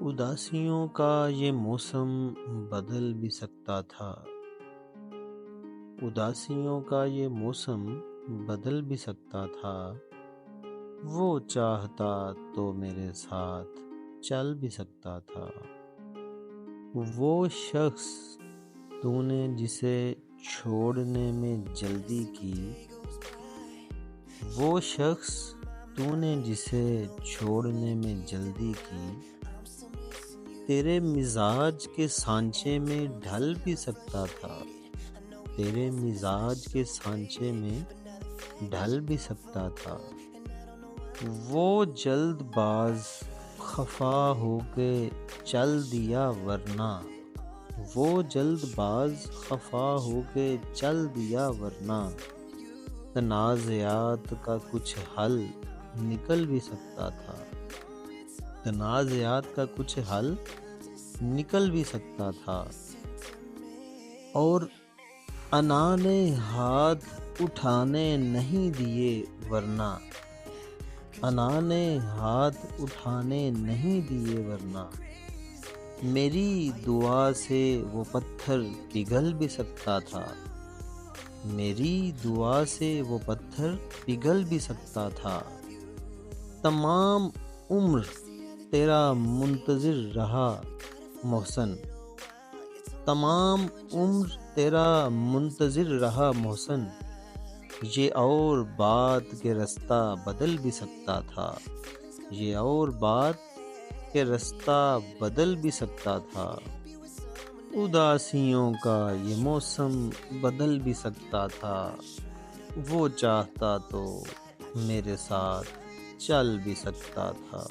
اداسیوں کا یہ موسم بدل بھی سکتا تھا، اداسیوں کا یہ موسم بدل بھی سکتا تھا، وہ چاہتا تو میرے ساتھ چل بھی سکتا تھا۔ وہ شخص تو نے جسے چھوڑنے میں جلدی کی، وہ شخص تو نے جسے چھوڑنے میں جلدی کی، تیرے مزاج کے سانچے میں ڈھل بھی سکتا تھا، تیرے مزاج کے سانچے میں ڈھل بھی سکتا تھا۔ وہ جلد باز خفا ہو کے چل دیا ورنہ، وہ جلد باز خفا ہو کے چل دیا ورنہ، تنازعات کا کچھ حل نکل بھی سکتا تھا، تنازعات کا کچھ حل نکل بھی سکتا تھا۔ اور انا نے ہاتھ اٹھانے نہیں دیے ورنہ، انا نے ہاتھ اٹھانے نہیں دیے ورنہ، میری دعا سے وہ پتھر پگھل بھی سکتا تھا، میری دعا سے وہ پتھر پگھل بھی سکتا تھا۔ تمام عمر تیرا منتظر رہا محسن، تمام عمر تیرا منتظر رہا محسن، یہ اور بات کہ رستہ بدل بھی سکتا تھا، یہ اور بات کہ رستہ بدل بھی سکتا تھا۔ اداسیوں کا یہ موسم بدل بھی سکتا تھا، وہ چاہتا تو میرے ساتھ چل بھی سکتا تھا۔